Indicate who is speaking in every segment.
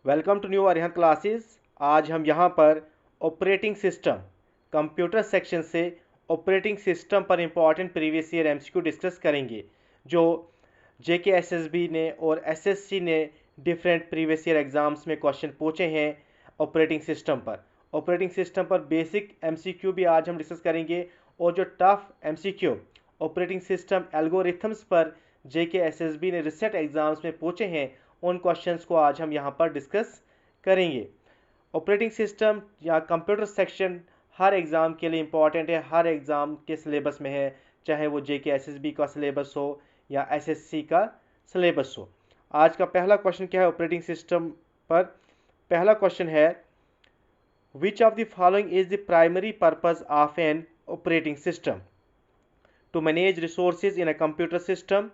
Speaker 1: Welcome to new Arihant classes. आज हम यहाँ पर ऑपरेटिंग सिस्टम कंप्यूटर सेक्शन से ऑपरेटिंग सिस्टम पर important previous year MCQ discuss करेंगे जो जेकेएसएसबी ने और एसएससी ने डिफरेंट प्रीवियस ईयर एग्जाम्स में क्वेश्चन पूछे हैं। ऑपरेटिंग सिस्टम पर बेसिक एमसीक्यू भी आज हम डिस्कस करेंगे और जो tough MCQ operating system algorithms पर जेकेएसएसबी ने रिसेंट एग्जाम्स में पूछे हैं, उन क्वेश्चंस को आज हम यहाँ पर डिस्कस करेंगे। ऑपरेटिंग सिस्टम या कंप्यूटर सेक्शन हर एग्ज़ाम के लिए इम्पॉर्टेंट है, हर एग्ज़ाम के सिलेबस में है, चाहे वो जेकेएसएसबी का सिलेबस हो या एसएससी का सिलेबस हो। आज का पहला क्वेश्चन क्या है ऑपरेटिंग सिस्टम पर? पहला क्वेश्चन है, which of the following is the primary purpose of an operating system? To manage resources in a computer system,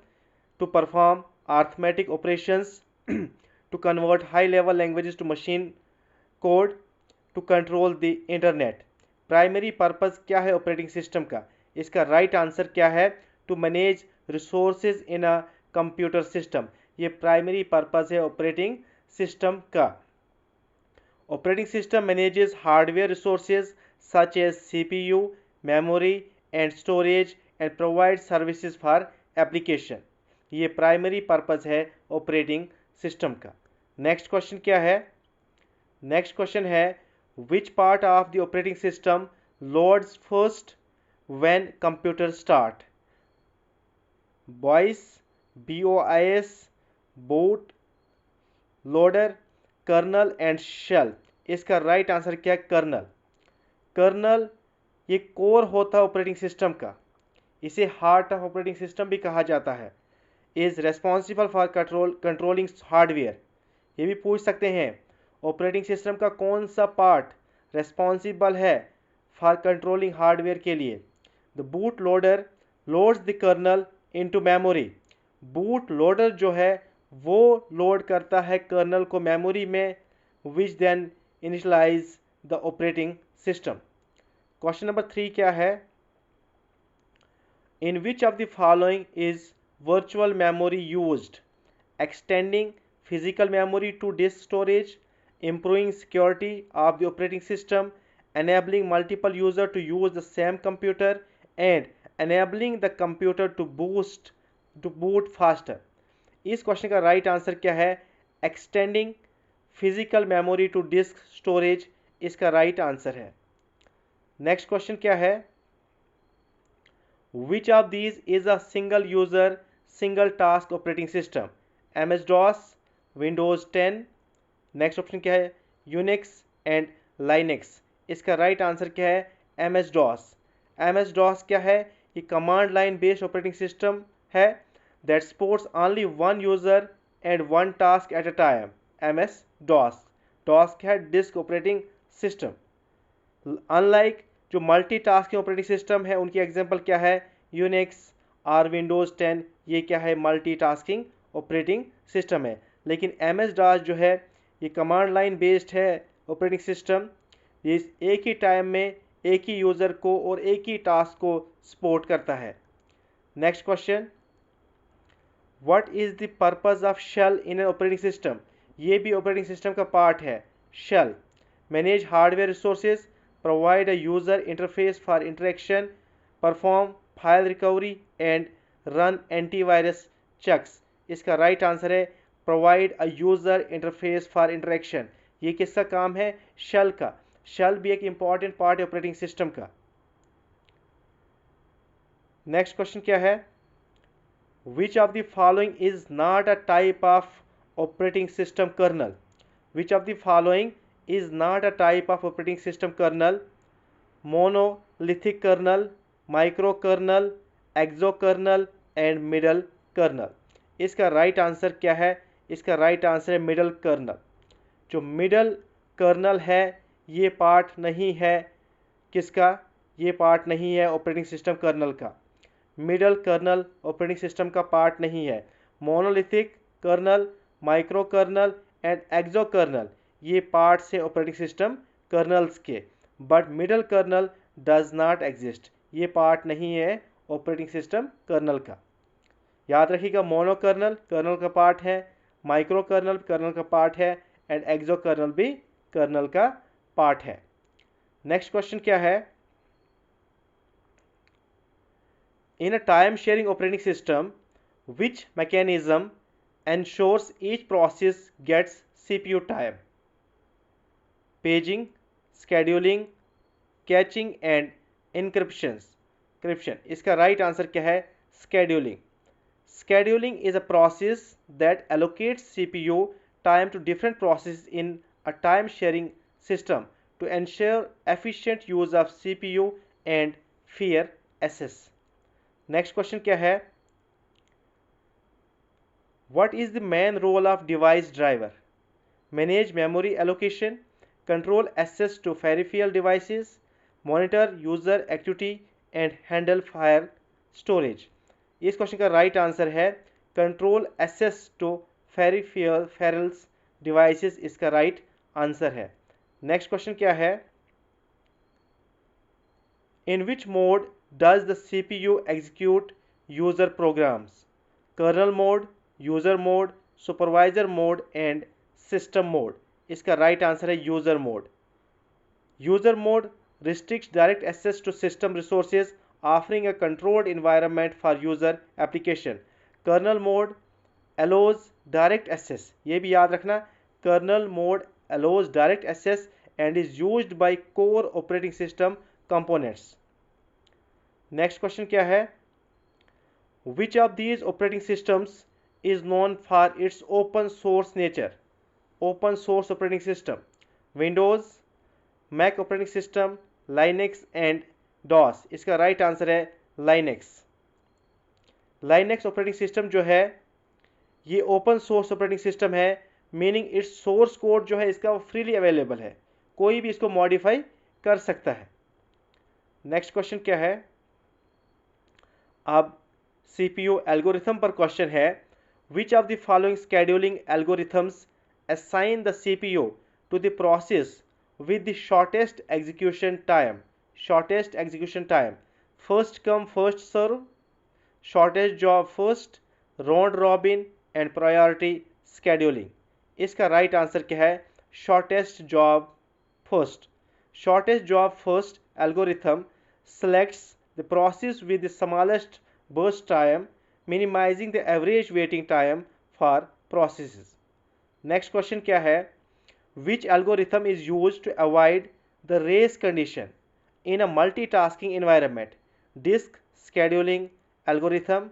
Speaker 1: to perform arithmetic operations, to convert high level languages to machine code, to control the internet। Primary purpose क्या है operating system का? इसका right answer क्या है? To manage resources in a computer system. ये primary purpose है operating system का। Operating system manages hardware resources such as CPU, memory and storage and provide services for application. ये primary purpose है operating system का। Next question क्या है? Next question है, which part of the operating system loads first when computer start? BIOS, BOIS, boot loader, kernel and shell. इसका right answer क्या है? Colonel. Colonel ये कोर होता है ऑपरेटिंग सिस्टम का, इसे हार्ट ऑफ ऑपरेटिंग सिस्टम भी कहा जाता है। Is responsible for controlling hardware. ये भी पूछ सकते हैं ऑपरेटिंग सिस्टम का कौन सा पार्ट रेस्पॉन्सिबल है फॉर कंट्रोलिंग हार्डवेयर के लिए? The boot loader loads the kernel into memory. Boot loader जो है वो लोड करता है कर्नल को मेमोरी में, which then initialise the operating system. Question number 3 क्या है? In which of the following is virtual memory used? Extending physical memory to disk storage, improving security of the operating system, enabling multiple users to use the same computer, and enabling the computer to boot faster। इस question का right answer क्या है? Extending physical memory to disk storage इसका right answer है। Next question क्या है? Which of these is a single user single task operating system? MS-DOS, Windows 10। Next option क्या है? Unix and Linux. इसका राइट आंसर क्या है? MS-DOS। MS-DOS क्या है? ये command line based operating system है that supports only one user and one task at a time. MS-DOS। DOS क्या है? Disk operating system. अनलाइक जो मल्टीटास्किंग ऑपरेटिंग सिस्टम है उनकी एग्जांपल क्या है? यूनिक्स और विंडोज़ 10। ये क्या है? मल्टीटास्किंग ऑपरेटिंग सिस्टम है। लेकिन MS-DOS जो है ये कमांड लाइन बेस्ड है ऑपरेटिंग सिस्टम। ये एक ही टाइम में एक ही यूज़र को और एक ही टास्क को सपोर्ट करता है। Next question, what is the purpose of shell in an operating system? ये भी ऑपरेटिंग सिस्टम का पार्ट है। Shell manage hardware resources, provide a user interface for interaction, perform file recovery and run antivirus checks। इसका right answer है provide a user interface for interaction। ये किसका काम है? शेल का। शेल भी एक इंपॉर्टेंट पार्ट है ऑपरेटिंग सिस्टम का। नेक्स्ट क्वेश्चन क्या है? Which of the following is not a type of operating system colonel? Which of the following is not a type of operating system kernel? monolithic kernel, microkernel, exokernel and middle kernel। इसका right answer क्या है? इसका right answer है middle colonel. जो middle colonel है ये part नहीं है किसका? ये पार्ट नहीं है ऑपरेटिंग सिस्टम कर्नल का। मिडल कर्नल ऑपरेटिंग सिस्टम का पार्ट नहीं है। Monolithic kernel, micro kernel and exo kernel ये पार्ट्स है ऑपरेटिंग सिस्टम कर्नल्स के, but middle kernel does not exist. ये पार्ट नहीं है ऑपरेटिंग सिस्टम कर्नल का। याद रखिएगा, मोनो कर्नल कर्नल का पार्ट है, माइक्रो कर्नल कर्नल का पार्ट है, एंड एक्सो कर्नल भी कर्नल का पार्ट है। नेक्स्ट क्वेश्चन क्या है, इन a time sharing operating system which mechanism ensures each process gets CPU time? Paging, scheduling, catching and encryption। इसका राइट आंसर क्या है, scheduling। Scheduling is a process that allocates CPU time to different processes in a time sharing system to ensure efficient use of CPU and fair access। Next question क्या है, what is the main role of device driver? Manage memory allocation, control access to peripheral devices, monitor user activity and handle file storage। इस question का right answer है control access to peripherals devices, इसका right answer है। Next question क्या है, in which mode does the CPU execute user programs? Kernel mode, user mode, supervisor mode and system mode. इसका right answer है user mode. User mode restricts direct access to system resources, offering a controlled environment for user application। Kernel mode allows direct access, ये भी याद रखना, kernel mode allows direct access and is used by core operating system components। Next question क्या है, which of these operating systems is known for its open source nature? Open source operating system, Windows, Mac operating system, Linux and DOS. इसका right answer है Linux. Linux operating system जो है ये open source operating system है, meaning it's source code जो है इसका वो फ्रीली अवेलेबल है, कोई भी इसको मॉडिफाई कर सकता है। नेक्स्ट क्वेश्चन क्या है, अब CPU एल्गोरिथम पर क्वेश्चन है, which of the following scheduling algorithms assign the CPU to the process with the shortest execution time? Shortest execution time, first come first serve, shortest job first, round robin and priority scheduling। इसका right answer क्या है, shortest job first। shortest job first algorithm selects the process with the smallest burst time, minimizing the average waiting time for processes। next question क्या है, which algorithm is used to avoid the race condition in a multitasking environment? Disk scheduling algorithm,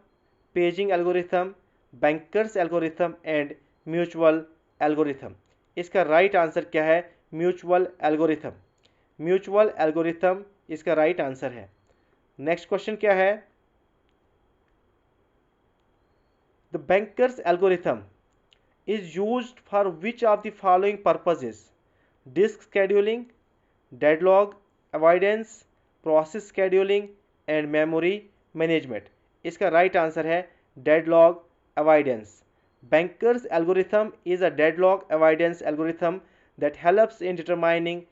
Speaker 1: paging algorithm, Banker's algorithm and mutual algorithm। इसका right answer क्या है, mutual algorithm. Mutual algorithm इसका right answer है। Next question क्या है, the Banker's algorithm is used for which of the following purposes? Disk scheduling, deadlock avoidance, process scheduling and memory management। इसका right answer है deadlock avoidance। Banker's algorithm is a deadlock avoidance algorithm that helps in determining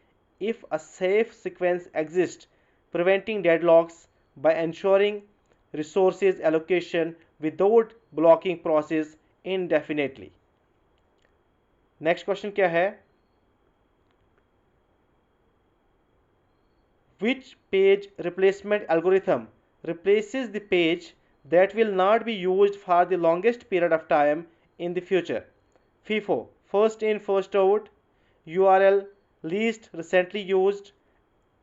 Speaker 1: if a safe sequence exists, preventing deadlocks by ensuring resources allocation without blocking process indefinitely। Next question क्या है, which page replacement algorithm replaces the page that will not be used for the longest period of time in the future? FIFO, first in first out, URL, least recently used,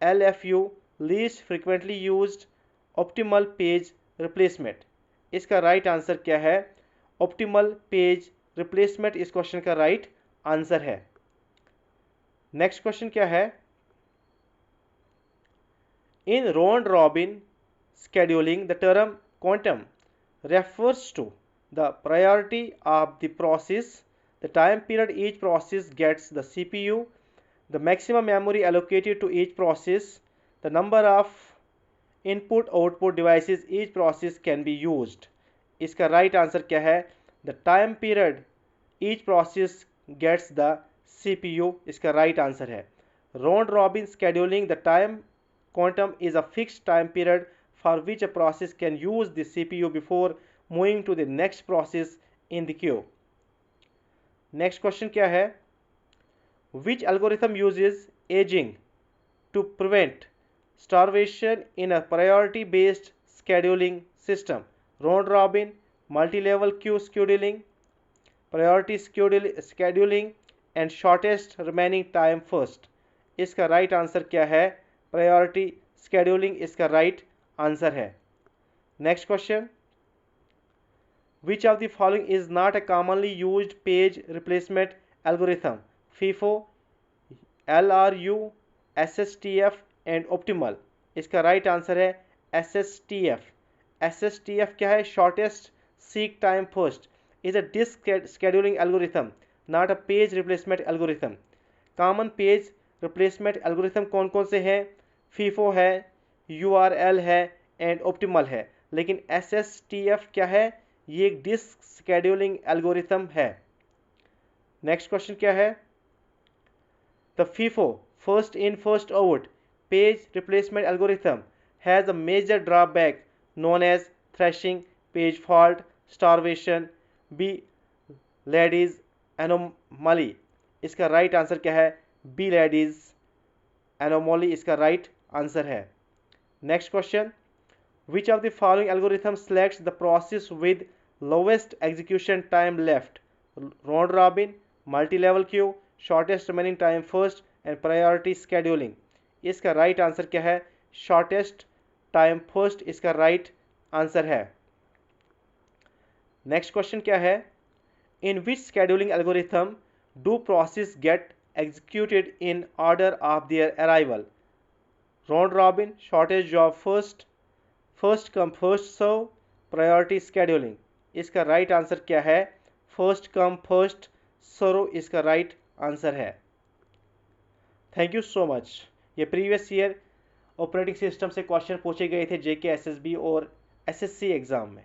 Speaker 1: LFU, least frequently used, optimal page replacement। इसका right answer क्या है, optimal page replacement इस question का right answer है। Next question क्या है, in round robin scheduling the term quantum refers to the priority of the process, the time period each process gets the CPU, the maximum memory allocated to each process, the number of input output devices each process can be used। इसका right answer क्या है, the time period each process gets the CPU। इसका right answer है round robin scheduling the time quantum is a fixed time period for which a process can use the CPU before moving to the next process in the queue। Next question क्या है, which algorithm uses ageing to prevent starvation in a priority based scheduling system? Round robin, multi-level queue scheduling, priority scheduling and shortest remaining time first. इसका right answer क्या है? Priority scheduling इसका right answer है। Next question, which of the following is not a commonly used page replacement algorithm? FIFO, LRU, SSTF and optimal. इसका right answer है SSTF। SSTF क्या है? Shortest seek time first is a disk scheduling algorithm, not a page replacement algorithm. Common page replacement algorithm कौन कौन से हैं? FIFO है, URL है एंड ऑप्टिमल है। लेकिन SSTF क्या है? ये एक डिस्क scheduling एल्गोरिथम है। नेक्स्ट क्वेश्चन क्या है? The FIFO, first in first out page replacement algorithm, has a major drawback known as thrashing, page fault, starvation, B ladies anomaly। इसका राइट आंसर क्या है? B ladies anomaly इसका right answer है। Next question, which of the following algorithm selects the process with lowest execution time left? Round robin, multi-level queue, shortest remaining time first and priority scheduling। इसका right answer क्या है? Shortest time first इसका right answer है। Next question क्या है? In which scheduling algorithm do process get executed in order of their arrival? Round robin, shortest job first, first come first serve, priority scheduling। इसका right answer क्या है? First come first serve इसका right answer है। Thank you so much. ये previous year operating system से question पूछे गए थे JK SSB और SSC एग्ज़ाम में।